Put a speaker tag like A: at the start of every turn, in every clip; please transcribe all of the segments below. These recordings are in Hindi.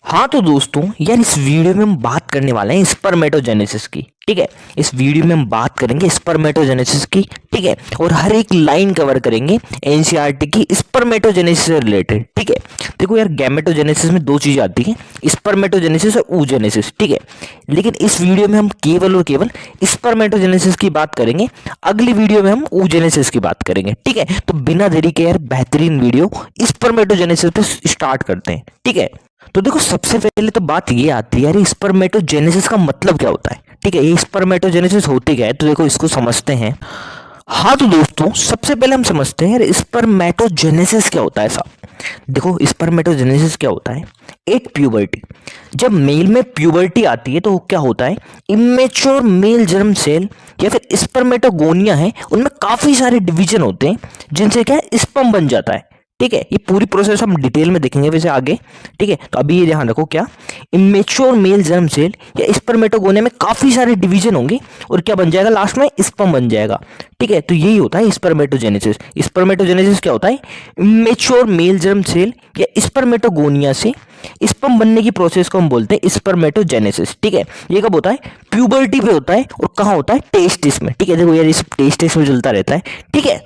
A: हाँ तो दोस्तों यार इस वीडियो में हम बात करने वाले हैं स्पर्मेटोजेनेसिस की। ठीक है, इस वीडियो में हम बात करेंगे स्पर्मेटोजेनेसिस की। ठीक है, और हर एक लाइन कवर करेंगे एनसीईआरटी की स्पर्मेटोजेनेसिस से रिलेटेड। ठीक है, देखो यार गैमेटोजेनेसिस में दो चीजें आती हैं, स्पर्मेटोजेनेसिस और ooजेनेसिस। ठीक है, लेकिन इस वीडियो में हम केवल और केवल स्पर्मेटोजेनेसिस की बात करेंगे, अगली वीडियो में हम ooजेनेसिस की बात करेंगे। ठीक है, तो बिना देरी के यार बेहतरीन वीडियो स्पर्मेटोजेनेसिस पे स्टार्ट करते हैं। ठीक है, तो देखो सबसे पहले तो बात ये आती है यार स्पर्मेटोजेनेसिस का मतलब क्या होता है। ठीक है, ये स्पर्मेटोजेनेसिस होती क्या है, तो देखो इसको समझते हैं। हाँ तो दोस्तों सबसे पहले हम समझते हैं यार स्पर्मेटोजेनेसिस क्या होता है। साहब देखो स्पर्मेटोजेनेसिस क्या होता है, एक प्यूबर्टी। जब मेल में प्यूबर्टी आती है तो क्या होता है, इमेच्योर मेल जर्म सेल या फिर स्पर्मेटोगोनिया है, उनमें काफी सारे डिवीजन होते हैं जिनसे क्या है स्पर्म बन जाता है। ठीक है, ये पूरी प्रोसेस हम डिटेल में देखेंगे वैसे आगे। ठीक है, तो अभी ये ध्यान रखो, क्या इमेच्योर मेल जर्म सेल या स्पर्मेटोगोनिया में काफी सारे डिवीजन होंगे और क्या बन जाएगा, लास्ट में स्पर्म बन जाएगा। ठीक है, तो यही होता है स्पर्मेटोजेनेसिस। स्पर्मेटोजेनेसिस क्या होता है, इमेच्योर मेल जर्म सेल या स्पर्मेटोगोनिया से स्पर्म बनने की प्रोसेस को हम बोलते हैं स्पर्मेटोजेनेसिस। ठीक है, ये कब होता है, प्यूबर्टी पे होता है और कहाँ होता है, टेस्टिस में। ठीक है, देखो यार इस टेस्टिस में चलता रहता है। ठीक है,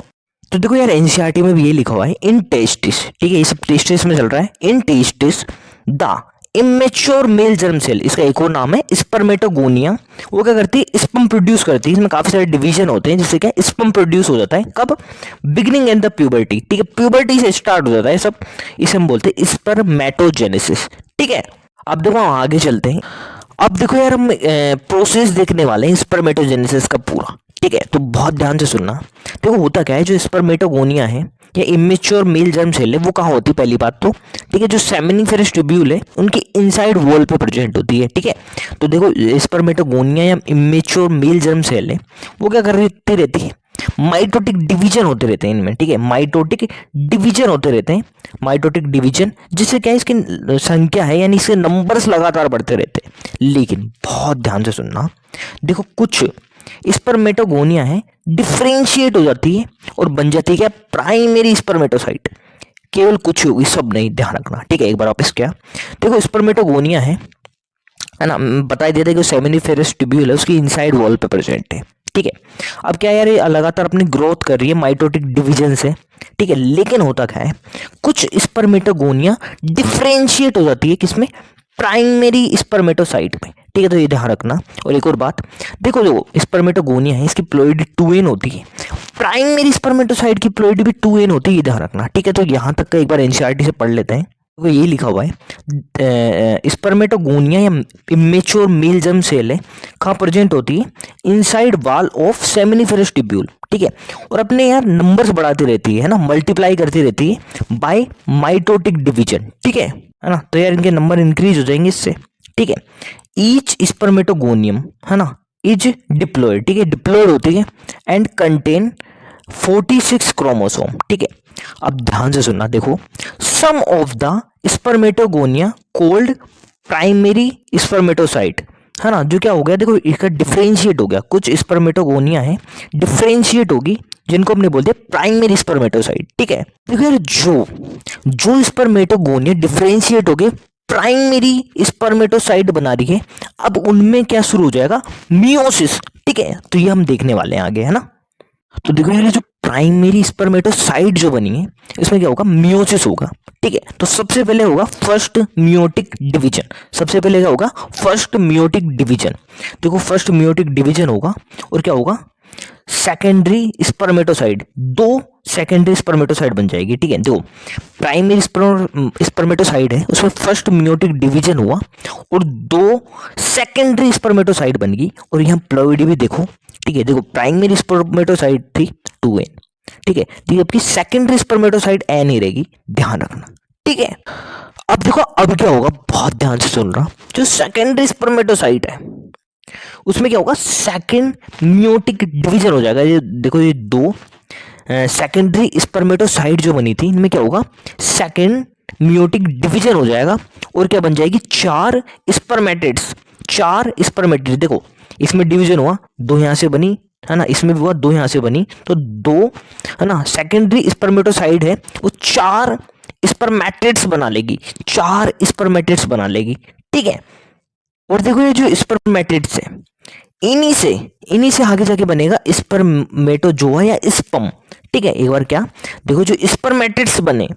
A: तो देखो यार एनसीईआरटी में भी ये लिखा हुआ है इन टेस्टिस। ठीक है, ये सब टेस्टिस में चल रहा है। In testis the immature male germ cell, इसका एक और नाम है स्पर्मेटोगोनिया, वो क्या करती है, स्पर्म प्रोड्यूस करती है। इसमें काफी सारे डिवीजन होते हैं जिससे क्या स्पर्म प्रोड्यूस हो जाता है। कब, बिगिनिंग एंड द प्यूबर्टी। ठीक है, प्यूबर्टी से स्टार्ट हो जाता है सब, इसे हम बोलते हैं स्पर्मेटोजेनेसिस। ठीक है, अब देखो हम आगे चलते हैं। अब देखो यार हम प्रोसेस देखने वाले हैं स्पर्मेटोजेनेसिस का पूरा। ठीक है, तो बहुत ध्यान से सुनना। देखो होता क्या है, जो स्पर्मेटोगोनिया है या इमेच्योर मेल जर्म सेल है वो कहाँ होती है, पहली बात तो। ठीक है, जो सेमिनिफेरस ट्यूब्यूल है उनके इनसाइड वॉल पे प्रेजेंट होती है। ठीक है, तो देखो स्पर्मेटोगोनिया या इमेच्योर मेल जर्म सेल है वो क्या करती रहती है, माइटोटिक डिवीजन होते रहते हैं इनमें। ठीक है, माइटोटिक डिवीजन होते रहते हैं, माइटोटिक डिवीजन, जिससे क्या है इसकी संख्या है यानी इसके नंबर्स लगातार बढ़ते रहते हैं। लेकिन बहुत ध्यान से सुनना, देखो कुछ स्पर्मेटोगोनिया है डिफरेंशिएट हो जाती है और बन जाती है क्या, प्राइमरी स्पर्मेटोसाइट। केवल कुछ होगी, सब नहीं, ध्यान रखना। ठीक है, एक बार वापस क्या, देखो स्पर्मेटोगोनिया है ना, बताई देते कि सेमिनिफेरस ट्यूब्यूल है उसकी इनसाइड वॉल पे प्रेजेंट है। ठीक है, अब क्या यार ये लगातार अपनी ग्रोथ कर रही है माइटोटिक डिवीजन से। ठीक है, लेकिन होता क्या है, कुछ स्पर्मेटोगोनिया डिफरेंशिएट हो जाती है किसमें, प्राइमरी स्पर्मेटोसाइट में। ठीक है, तो ये ध्यान रखना। और एक और बात, देखो जो स्पर्मेटोगोनिया है इसकी प्लोइडी 2n होती है, प्राइमरी स्पर्मेटोसाइट की प्लोइडी भी 2n होती है, ये ध्यान रखना। ठीक है, तो यहाँ तक का एक बार एनसीईआरटी से पढ़ लेते हैं। तो ये लिखा हुआ है स्पर्मेटोगोनिया या इमेच्योर मेल जर्म सेल है, कहाँ प्रेजेंट होती है, inside wall of seminiferous tubule. ठीक है, और अपने यार नंबर्स बढ़ाती रहती है ना, मल्टीप्लाई करती रहती है बाय माइटोटिक डिवीजन। ठीक है ना, तो यार इनके नंबर इंक्रीज हो जाएंगे इससे। ठीक है, ईच स्पर्मेटोगोनियम है ना इज डिप्लॉयड। ठीक है, डिप्लॉयड होती है एंड कंटेन 46 क्रोमोसोम। ठीक है, अब ध्यान से सुनना, देखो some of the spermatogonia called primary spermatocyte है ना, जो क्या हो गया, देखो इसका डिफरेंशिएट हो गया, कुछ स्पर्मेटोगोनिया है डिफरेंशिएट होगी जिनको हमने बोलते हैं प्राइमरी स्पर्मेटोसाइट। ठीक है, देखो यार जो स्पर्मेटोगोनिया डिफरेंशिएट हो गए प्राइमरी स्पर्मेटोसाइट बना रही है, अब उनमें क्या शुरू हो जाएगा, मियोसिस। ठीक है, तो ये हम देखने वाले हैं आगे, है ना। तो देखो यार जो प्राइमरी स्पर्मेटोसाइट जो बनी है इसमें क्या होगा, मियोसिस होगा। ठीक है, तो सबसे पहले होगा फर्स्ट मियोटिक डिवीजन। सबसे पहले क्या होगा, फर्स्ट मियोटिक डिवीजन। देखो फर्स्ट मियोटिक डिवीजन होगा और क्या होगा, सेकेंडरी स्पर्मेटोसाइट, दो सेकेंडरी स्पर्मेटोसाइट बन जाएगी। ठीक है, दो प्राइमरी स्पर्मेटोसाइट है उसमें फर्स्ट मियोटिक डिवीजन हुआ और दो सेकेंडरी स्पर्मेटोसाइट बन गई। और यहाँ प्लोइडी भी देखो। ठीक है, देखो प्राइमरी स्पर्मेटोसाइट थी 2n। ठीक है, जबकि सेकेंडरी स्पर्मेटोसाइट n ही रहेगी, ध्यान रखना। ठीक है, अब देखो अब क्या होगा, बहुत ध्यान से सुन रहा, जो सेकेंडरी स्पर्मेटोसाइट है उसमें क्या होगा, सेकेंड मियोटिक डिवीजन हो जाएगा। ये देखो ये दो सेकेंडरी स्पर्मेटोसाइट जो बनी थी इनमें क्या होगा, सेकेंड मियोटिक डिवीजन हो जाएगा और क्या बन जाएगी, चार स्पर्मेटिड्स। चार स्पर्मेटिड्स, देखो इसमें डिवीजन हुआ, दो यहां से बनी है ना, इसमें भी हुआ, 2 यहाँ से बनी, तो 2 है ना सेकेंडरी स्पर्मेटोसाइड है वो 4 स्पर्मेटिड्स बना लेगी, 4 स्पर्मेटिड्स बना लेगी, ठीक है। और देखो ये जो स्पर्मेटिड्स है इन्हीं से आगे जाके बनेगा स्पर्मेटोजोआ या स्पर्म, ठीक है। एक बार क्या देखो, जो स्पर्मेटिड्स बने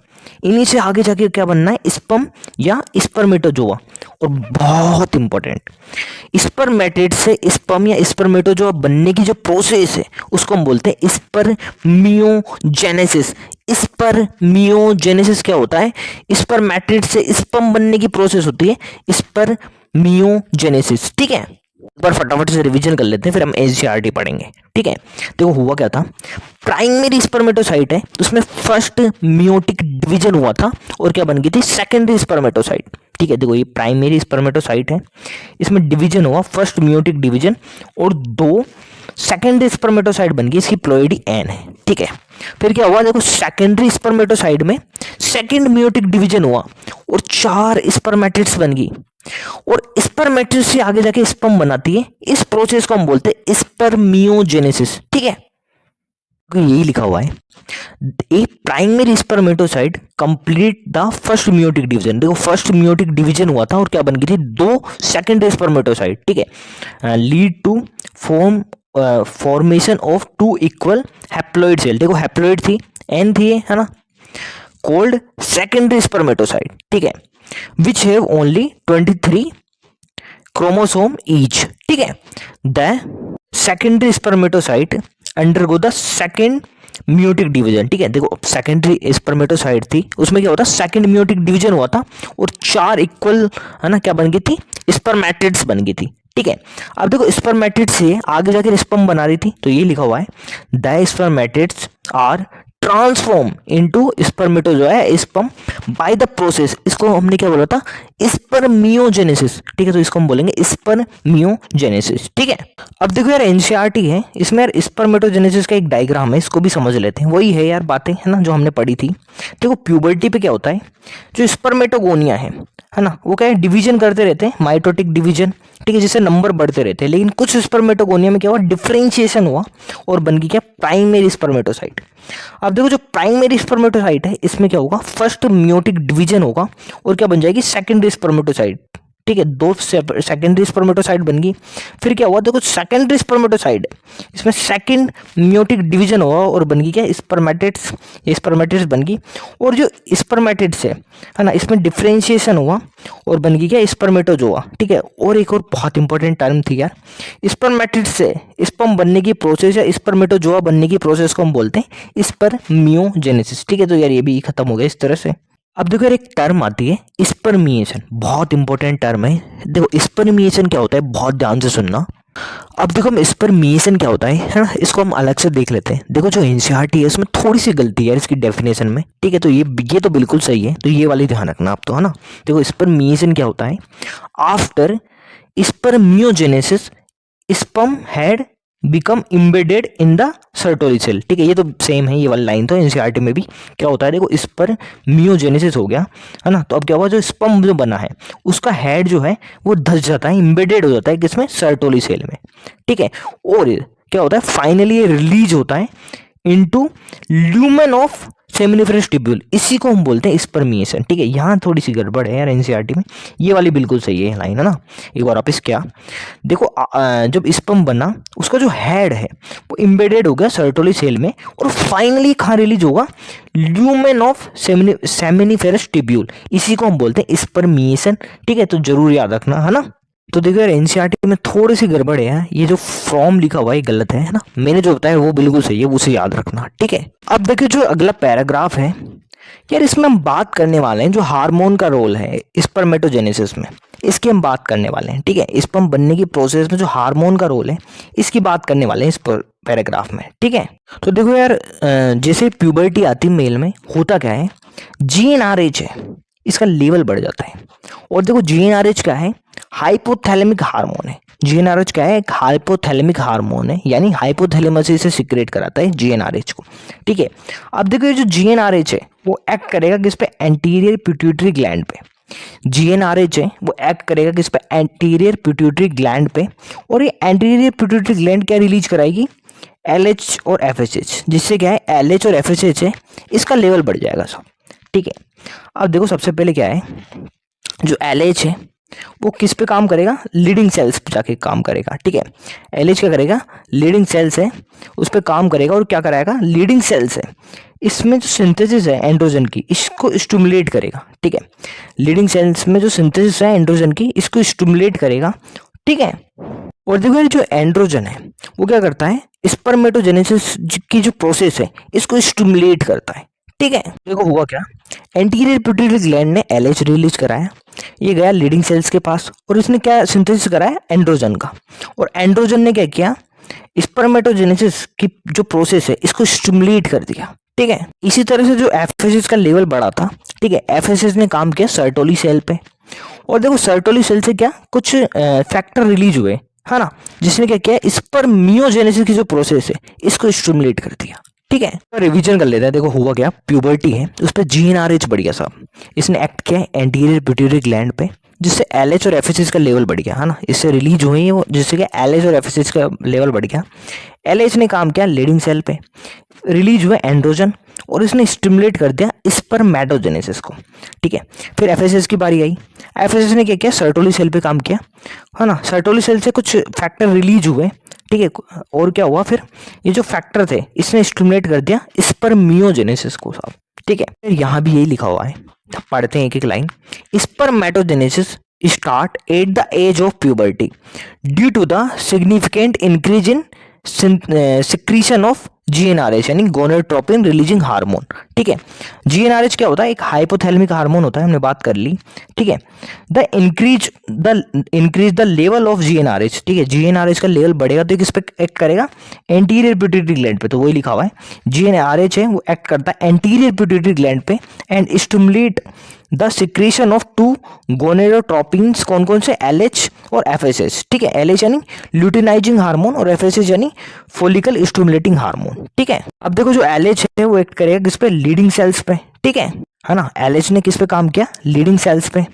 A: इन्हीं से आगे जाके क्या बनना है, स्पर्म या स्पर्मेटोजोआ। और बहुत इंपॉर्टेंट, स्पर्मेटिड से स्पर्म या स्पर्मेटोजोआ बनने की जो प्रोसेस है उसको हम बोलते हैं स्पर्मियोजेनेसिस। स्पर्मियोजेनेसिस क्या होता है, स्पर्मेटिड से स्पर्म बनने की प्रोसेस होती है स्पर्मियोजेनेसिस, ठीक है। एक बार फटाफट से रिवीजन कर लेते हैं, फिर हम एनसीईआरटी पढ़ेंगे, ठीक है। देखो हुआ क्या था, प्राइमरी स्पर्मेटोसाइट है तो उसमें फर्स्ट मियोटिक डिवीजन हुआ था और क्या बन गई थी, सेकेंडरी स्पर्मेटोसाइट, ठीक है। देखो ये प्राइमरी स्पर्मेटोसाइट है, इसमें डिवीजन हुआ, फर्स्ट मियोटिक डिवीजन, और 2 सेकेंडरी स्पर्मेटोसाइट बन गई, इसकी प्लोइडी एन है, ठीक है। फिर क्या हुआ, देखो सेकेंडरी स्पर्मेटोसाइट में सेकेंड मियोटिक डिवीजन हुआ और 4 स्पर्मेटिड्स बन गई, और स्पर्मेटिड्स से आगे जाके स्पर्म बनाती है, इस प्रोसेस को हम बोलते हैं स्पर्मियोजेनेसिस, ठीक है। यही लिखा हुआ है, a primary spermatocyte complete the first meiotic division. देखो फर्स्ट मियोटिक डिवीजन हुआ था और क्या बन गई थी, 2 सेकेंडरी स्पर्मेटोसाइट, ठीक है, lead to formation of 2 equal haploid cell. देखो हैप्लॉइड थी, एन थी, है ना, कोल्ड सेकेंडरी स्पर्मेटोसाइट, ठीक है, which have only 23 chromosome each, ठीक है। The secondary spermatocyte undergo the second meiotic division, ठीक है। देखो सेकेंडरी स्पर्मेटोसाइट थी, उसमें क्या होता, सेकेंड मियोटिक डिवीजन हुआ था और 4 इक्वल, है ना, क्या बन गई थी, स्पर्मेटिड्स बन गई थी, ठीक है। अब देखो स्पर्मेटिड से आगे जाकर स्पर्म बना रही थी, तो ये लिखा हुआ है the spermatids are transform into spermatozoa sperm by the process. इसको हमने क्या बोला था, स्पर्मियोजेनेसिस, ठीक है। तो इसको हम बोलेंगे स्पर्मियोजेनेसिस, ठीक है। अब देखो यार एनसीईआरटी है, इसमें यार स्पर्मेटोजेनेसिस का एक डायग्राम है, इसको भी समझ लेते हैं। वही है यार बातें, है ना, जो हमने पढ़ी थी। देखो प्यूबर्टी पे क्या होता है, जो स्पर्मेटोगोनिया है ना, वो क्या है, डिवीजन करते रहते हैं, माइटोटिक डिवीजन, ठीक है, जिससे नंबर बढ़ते रहते हैं। लेकिन कुछ स्पर्मेटोगोनिया में क्या हुआ, डिफरेंशिएशन हुआ और बन गई क्या, प्राइमरी स्पर्मेटोसाइट। अब देखो जो प्राइमरी स्पर्मेटोसाइट है इसमें क्या होगा, फर्स्ट मियोटिक डिवीजन होगा और क्या बन जाएगी, सेकेंडरी स्पर्मेटोसाइट, ठीक है। 2 सेकेंडरी स्पर्मेटोसाइट बन गई। फिर क्या हुआ, देखो सेकेंडरी स्पर्मेटोसाइट इसमें सेकेंड मियोटिक डिवीजन हुआ और बन गई क्या, स्पर्मेटिड्स, ये स्पर्मेटिड्स बन गई। और जो स्पर्मेटिड्स है ना, इसमें डिफरेंशिएशन हुआ और बन गई क्या, स्पर्मेटोजोआ, ठीक है। और एक और बहुत इंपॉर्टेंट टर्म थी यार, स्पर्मेटिड्स से स्पर्म बनने की प्रोसेस या स्पर्मेटोजोआ बनने की प्रोसेस को हम बोलते हैं स्पर्मियोजेनेसिस, ठीक है। तो यार ये भी खत्म हो गया इस तरह से। अब देखो यार एक टर्म आती है स्पर्मिएशन, बहुत इंपॉर्टेंट टर्म है। देखो स्पर्मिएशन क्या होता है, बहुत ध्यान से सुनना। अब देखो हम स्पर्मिएशन क्या होता है ना, इसको हम अलग से देख लेते हैं। देखो जो एनसीईआरटी है उसमें थोड़ी सी गलती है इसकी डेफिनेशन में, ठीक है। तो ये तो बिल्कुल सही है, तो ये वाली ध्यान रखना आप, तो है ना। देखो स्पर्मिएशन क्या होता है, after spermiogenesis sperm had become embedded in the Sertoli cell, ठीक है। ये तो सेम है, ये वाली लाइन तो एनसीईआरटी में भी क्या होता है, देखो स्पर्मियोजेनेसिस हो गया, है ना। तो अब क्या हुआ, जो स्पर्म जो बना है उसका हेड जो है वो धस जाता है, इम्बेडेड हो जाता है किसमें, सर्टोरी सेल में, ठीक है। और क्या होता है, फाइनली ये रिलीज होता है into lumen of seminiferous tubule, इसी को हम बोलते हैं स्पर्मिएशन, ठीक है। यहाँ थोड़ी सी गड़बड़ है यार एनसीईआरटी में, ये वाली बिल्कुल सही है लाइन, है ना। एक बार वापस क्या, देखो जब स्पर्म बना उसका जो हेड है वो इम्बेडेड हो गया सर्टोली सेल में और फाइनली कहाँ रिलीज होगा, ल्यूमेन ऑफ सेमिनिफरस ट्यूब्यूल, इसी को हम बोलते हैं स्पर्मिएशन, ठीक है। तो जरूर याद रखना, है ना। तो देखो यार एनसीईआरटी में थोड़ी सी गड़बड़ है, ये जो फॉर्म लिखा हुआ है गलत है ना, मैंने जो बताया वो बिल्कुल सही है, उसे याद रखना, ठीक है। अब देखिए जो अगला पैराग्राफ है यार, इसमें हम बात करने वाले हैं जो हार्मोन का रोल है स्पर्मेटोजेनेसिस में, इसकी हम बात करने वाले हैं, ठीक है। स्पर्म बनने की प्रोसेस में जो हार्मोन का रोल है इसकी बात करने वाले हैं इस पैराग्राफ में, ठीक है। तो देखो यार जैसे प्यूबर्टी आती मेल में होता क्या है, जीएनआरएच है इसका लेवल बढ़ जाता है। और देखो जीएनआरएच क्या है, हाइपोथैलेमिक हार्मोन है। जीएनआरएच क्या है, एक हाइपोथैलेमिक हार्मोन है, यानी हाइपोथैलेमस से सिक्रेट कराता है जीएनआरएच को, ठीक है। अब देखो ये जो जीएनआरएच है वो एक्ट करेगा किस पे, एंटीरियर पिट्यूटरी ग्लैंड पे। जीएनआरएच है वो एक्ट करेगा किस पे, एंटीरियर पिट्यूटरी ग्लैंड पे। और ये एंटीरियर पिट्यूटरी ग्लैंड क्या रिलीज कराएगी, LH और FSH, जिससे क्या है LH और FSH है इसका लेवल बढ़ जाएगा सब। ठीक है, अब देखो सबसे पहले क्या है, जो LH है वो किस पे काम करेगा, लीडिंग सेल्स पे जाके काम करेगा। ठीक है, LH क्या करेगा, लीडिंग सेल्स है उस पे काम करेगा और क्या कराएगा, लीडिंग सेल्स है इसमें जो सिंथेसिस है एंड्रोजन की इसको स्टिमुलेट करेगा। ठीक है, लीडिंग सेल्स में जो सिंथेसिस है एंड्रोजन की इसको स्टिमुलेट करेगा। ठीक है, और देखो ये जो एंड्रोजन है वो क्या करता है, स्पर्मेटोजेनेसिस की जो प्रोसेस है इसको स्टिमुलेट करता है। ठीक है, देखो हुआ क्या, एंटीरियर पिट्यूटरी ग्लैंड ने LH रिलीज कराया, ये गया लीडिंग सेल्स के पास और इसने क्या सिंथेसिस कराया एंड्रोजन का, और एंड्रोजन ने क्या किया, स्पर्मेटोजेनेसिस की जो प्रोसेस है इसको स्टिमुलेट कर दिया। ठीक है, इसी तरह से जो FSH का लेवल बढ़ा था, ठीक है, FSH ने काम किया सर्टोली सेल पे, और देखो सर्टोली सेल से क्या कुछ फैक्टर रिलीज हुए, है ना, जिसने क्या किया, स्पर्मियोजेनेसिस की जो प्रोसेस है इसको स्टिमुलेट कर दिया। ठीक है, तो रिवीजन कर लेते हैं। देखो हुआ क्या, प्यूबर्टी है उस पर GnRH बढ़ गया साहब, इसने एक्ट किया है एंटीरियर पिट्यूटरी ग्लैंड पे, जिससे LH और FSH का लेवल बढ़ गया, है ना, इससे रिलीज हुई वो, जिससे कि LH और FSH का लेवल बढ़ गया। LH ने काम किया लीडिंग सेल पे, रिलीज हुआ एंड्रोजन और इसने स्टिमुलेट कर दिया स्पर्मेटोजेनेसिस को। ठीक है, फिर FSH की बारी आई, FSH ने क्या किया, सर्टोली सेल पे काम किया, है ना, सर्टोली सेल से कुछ फैक्टर रिलीज हुए। ठीक है, और क्या हुआ, फिर ये जो फैक्टर थे इसने स्टिमुलेट कर दिया स्पर्मियोजेनेसिस को साहब। ठीक है, फिर यहाँ भी यही लिखा हुआ है, पढ़ते हैं एक एक line, spermatogenesis start at the age of puberty due to the significant increase in secretion of GnRH यानी गोनेडोट्रोपिन रिलीजिंग हार्मोन। ठीक है, GnRH क्या होता है, एक हाइपोथैलेमिक हार्मोन होता है, हमने बात कर ली। ठीक है, the increase the level of GnRH। ठीक है, GnRH का लेवल बढ़ेगा तो किस पे एक्ट करेगा, एंटीरियर पिट्यूटरी ग्लैंड पे, तो वही लिखा हुआ है GnRH है वो एक्ट करता है एंटीरियर पिट्यूटरी ग्लैंड पे and stimulate the secretion of two gonadotropins, कौन कौन से, LH और FSH। ठीक है, LH यानी ल्यूटिनाइजिंग हार्मोन और FSH यानी फोलिकल स्टिमुलेटिंग हार्मोन। ठीक है, अब देखो जो LH है वो एक्ट करेगा किस पे, लीडिंग सेल्स पे। ठीक है ना, LH ने किस पे काम किया, लीडिंग सेल्स पे।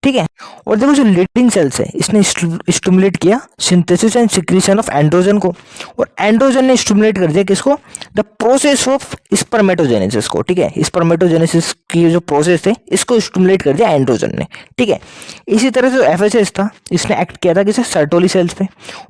A: ठीक है, और देखो जो लीडिंग सेल्स है इसने स्टिमुलेट किया synthesis and secretion of androgen को, और एंड्रोजन ने स्टिमुलेट कर दिया किसको, द प्रोसेस ऑफ स्पर्मेटोजेनेसिस को। ठीक है, स्पर्मेटोजेनेसिस की जो प्रोसेस है इसको स्टिमुलेट कर दिया एंड्रोजन ने। ठीक है, इसी तरह से FSH था इसने एक्ट किया था किसे, सर्टोली सेल्स पे,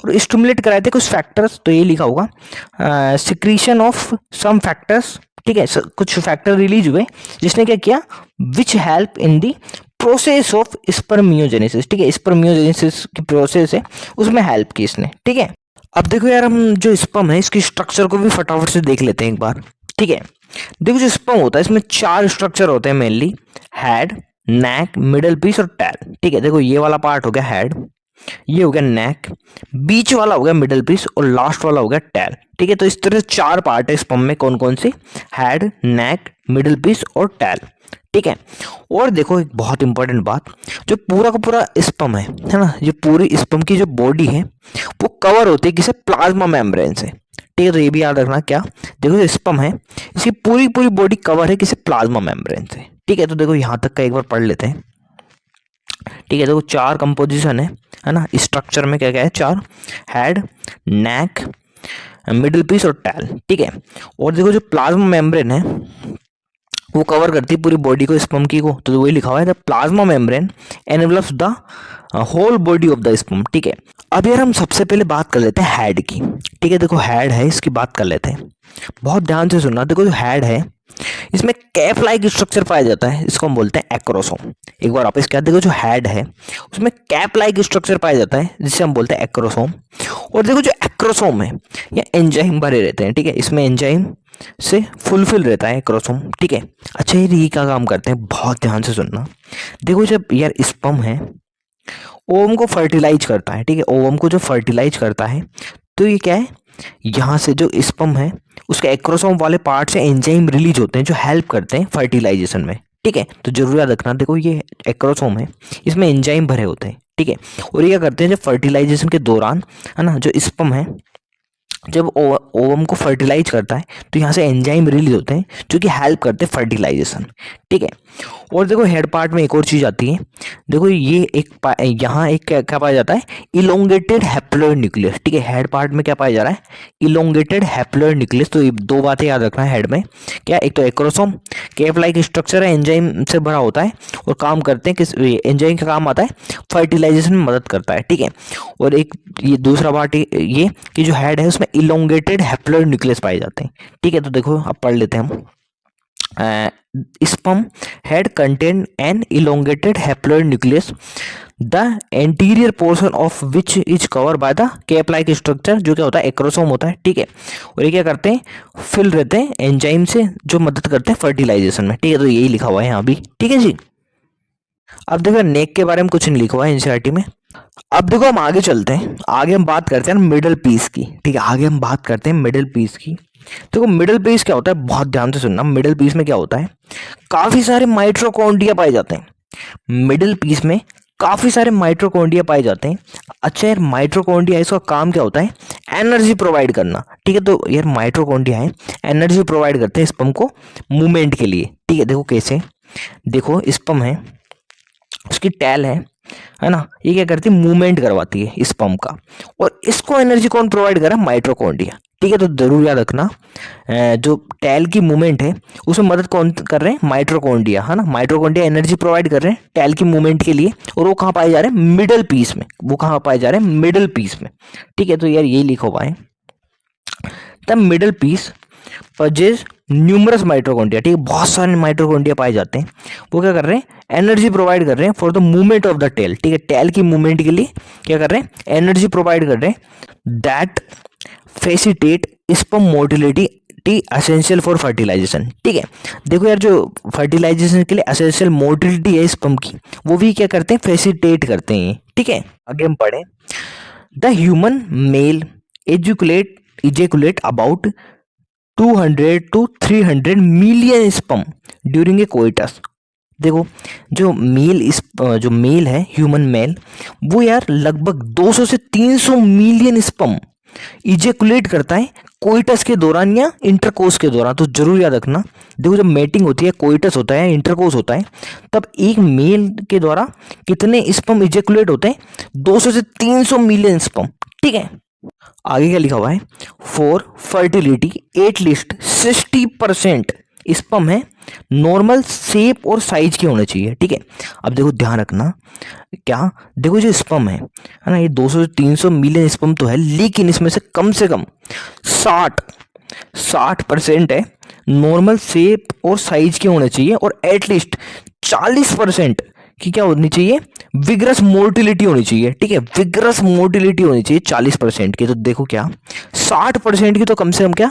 A: और स्टिमुलेट कराए थे कुछ फैक्टर्स, तो ये लिखा होगा सिक्रीशन ऑफ सम फैक्टर्स। ठीक है, कुछ फैक्टर रिलीज हुए जिसने क्या किया, which help in the process of spermiogenesis. ठीक है, स्पर्मियोजेनेसिस की प्रोसेस है उसमें हेल्प की इसने। ठीक है, अब देखो यार हम जो स्पर्म है इसकी स्ट्रक्चर को भी फटाफट से देख लेते हैं एक बार। ठीक है, देखो जो स्पर्म होता है इसमें 4 स्ट्रक्चर होते हैं मेनली, हेड, नेक, मिडल पीस और टैल। ठीक है, देखो ये वाला पार्ट हो गया हेड, ये हो गया नेक, बीच वाला हो गया मिडल पीस और लास्ट वाला हो गया टैल। ठीक है, तो इस तरह से 4 पार्ट है स्पर्म में, कौन कौन से, हेड, नेक, मिडल पीस और टैल। ठीक है, और देखो एक बहुत इंपॉर्टेंट बात, जो पूरा का पूरा स्पर्म है ना, ये पूरी स्पर्म की जो बॉडी है वो कवर होती है किसे, प्लाज्मा मेम्ब्रेन से। ठीक है, तो ये भी याद रखना क्या, देखो जो स्पर्म है इसकी पूरी पूरी बॉडी कवर है किसे, प्लाज्मा मेम्ब्रेन से। ठीक है, तो देखो यहाँ तक का एक बार पढ़ लेते हैं। ठीक है, देखो 4 कंपोजिशन है ना, स्ट्रक्चर में क्या क्या है, 4, हेड, नेक, मिडिल पीस और टैल। ठीक है, और देखो जो प्लाज्मा मेम्ब्रेन है वो कवर करती है पूरी बॉडी को, स्पर्म की को, तो वही लिखा हुआ है the plasma membrane envelops the whole body of the sperm. ठीक है, अब यार हम सबसे पहले बात कर लेते हैं हेड की। ठीक है, देखो हेड है इसकी बात कर लेते हैं, बहुत ध्यान से सुनना। देखो जो हेड है इसमें कैप लाइक स्ट्रक्चर पाया जाता है, इसको हम बोलते हैं एक्रोसोम। एक बार वापस क्या, देखो जो हेड है उसमें कैप लाइक स्ट्रक्चर पाया जाता है जिसे हम बोलते हैं एक्रोसोम। और देखो जो एक्रोसोम है ये एंजाइम भरे रहते हैं। ठीक है, इसमें एंजाइम से फुलफिल रहता है एक्रोसोम। ठीक है, अच्छा ये क्या काम करते हैं, बहुत ध्यान से सुनना। देखो जब यार स्पर्म है ओवम को फर्टिलाइज करता है। ठीक है, ओवम को जो फर्टिलाइज करता है तो ये क्या है, यहाँ से जो स्पर्म है उसके एक्रोसोम वाले पार्ट से एंजाइम रिलीज होते हैं जो हेल्प करते हैं फर्टिलाइजेशन में। ठीक है, तो जरूर याद रखना, देखो ये एक्रोसोम है इसमें एंजाइम भरे होते हैं। ठीक है, और ये क्या करते हैं जब फर्टिलाइजेशन के दौरान, है ना, जो स्पर्म है जब ओवम को फर्टिलाइज करता है तो यहाँ से एंजाइम रिलीज होते हैं जो कि हेल्प करते हैं फर्टिलाइजेशन, ठीक है। और देखो हेड पार्ट में एक और चीज़ आती है, देखो ये यहाँ एक क्या पाया जाता है, इलोंगेटेड हैप्लॉइड न्यूक्लियस, ठीक है। हेड पार्ट में क्या पाया जा रहा है, इलोंगेटेड हैप्लॉइड न्यूक्लियस। तो ये दो बातें याद रखना है हेड में, क्या, एक तो एक्रोसोम केप लाइक स्ट्रक्चर है, एंजाइम से भरा होता है और काम करते हैं किस, एंजाइम का काम आता है फर्टिलाइजेशन में मदद करता है, ठीक है। और एक ये दूसरा पार्ट ये कि जो हेड है उसमें इलोंगेटेड हैप्लॉइड न्यूक्लियस पाए जाते हैं, ठीक है। तो देखो अब पढ़ लेते हैं हम, sperm head contain an elongated haploid nucleus, the anterior portion of which is covered by the cape-like structure, जो क्या होता है, एक्रोसोम होता है, ठीक है। और ये क्या करते हैं, फिल रहते हैं एंजाइम से जो मदद करते हैं फर्टिलाइजेशन में, ठीक है। तो यही लिखा हुआ है यहाँ भी, ठीक है जी। अब देखो नेक के बारे में कुछ नहीं लिखा हुआ है एनसीईआरटी में। अब देखो हम आगे चलते हैं, आगे हम बात करते हैं मिडल पीस की, ठीक है। आगे हम बात करते हैं मिडल पीस की। देखो मिडल पीस क्या होता है, बहुत ध्यान से सुनना। मिडल पीस में क्या होता है, काफी सारे माइटोकॉन्ड्रिया पाए जाते हैं। मिडल पीस में काफी सारे माइटोकॉन्ड्रिया पाए जाते हैं। अच्छा यार, माइटोकॉन्ड्रिया इसका काम क्या होता है, एनर्जी प्रोवाइड करना, ठीक है। तो यार माइटोकॉन्ड्रिया है, एनर्जी प्रोवाइड करते हैं स्पर्म को मूवमेंट के लिए, ठीक है। देखो कैसे, देखो स्पर्म है, उसकी टैल है ना, ये क्या करती है, मूवमेंट करवाती है स्पर्म का, और इसको एनर्जी कौन प्रोवाइड कर रहा है, माइटोकॉन्ड्रिया, ठीक है। तो जरूर याद रखना, जो टैल की मूवमेंट है उसमें मदद कौन कर रहे हैं, माइटोकॉन्ड्रिया, है ना। माइटोकॉन्ड्रिया एनर्जी प्रोवाइड कर रहे हैं टैल की मूवमेंट के लिए, और वो कहाँ पाए जा रहे हैं, मिडल पीस में। वो कहाँ पाए जा रहे हैं, मिडल पीस में, ठीक है। तो यार यही लिखा हुआ है, the middle piece possesses numerous mitochondria, ठीक है। बहुत सारे माइटोकॉन्ड्रिया पाए जाते हैं, वो क्या कर रहे हैं, एनर्जी प्रोवाइड कर रहे हैं for the movement of the tail, ठीक है। टेल की मूवमेंट के लिए क्या कर रहे हैं, एनर्जी प्रोवाइड कर रहे हैं, that facilitate sperm motility essential for fertilization, ठीक है। देखो यार, जो फर्टिलाइजेशन के लिए एसेंशियल मोटिलिटी है स्पर्म की, वो भी क्या करते हैं, फैसिलिटेट करते हैं, ठीक है। आगे हम पढ़ें, the human male ejaculate about 200 to 300 million sperm during a coitus. देखो जो मेल है, ह्यूमन मेल, वो यार लगभग 200 से 300 मिलियन स्पर्म इजेकुलेट करता है कोइटस के दौरान या इंटरकोर्स के दौरान। तो जरूर याद रखना, देखो जब मेटिंग होती है, कोइटस होता है, इंटरकोर्स होता है, तब एक मेल के द्वारा कितने स्पर्म इजेकुलेट होते हैं, 200 से 300 मिलियन स्पर्म, ठीक है। आगे क्या लिखा हुआ है, फॉर फर्टिलिटी एटलीस्ट 60% स्पर्म है नॉर्मल शेप और साइज के होने चाहिए, ठीक है। अब देखो ध्यान रखना, क्या, देखो जो स्पर्म है ना, ये 200 से 300 मिलियन स्पर्म तो है, लेकिन इसमें से कम 60% है नॉर्मल शेप और साइज के होने चाहिए, और एटलीस्ट 40% की क्या होनी चाहिए, विग्रस मोटिलिटी होनी चाहिए, ठीक है। विग्रस मोटिलिटी होनी चाहिए 40% की। तो देखो क्या, 60% की तो कम से कम क्या,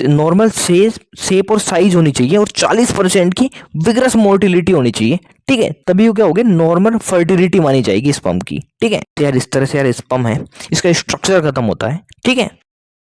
A: नॉर्मल शेप और साइज होनी चाहिए, और 40% की विग्रस मोटिलिटी होनी चाहिए, ठीक है। तभी वो क्या होगी, नॉर्मल फर्टिलिटी मानी जाएगी स्पर्म की, ठीक है। तो यार इस तरह से यार स्पर्म है, इसका स्ट्रक्चर खत्म होता है, ठीक है।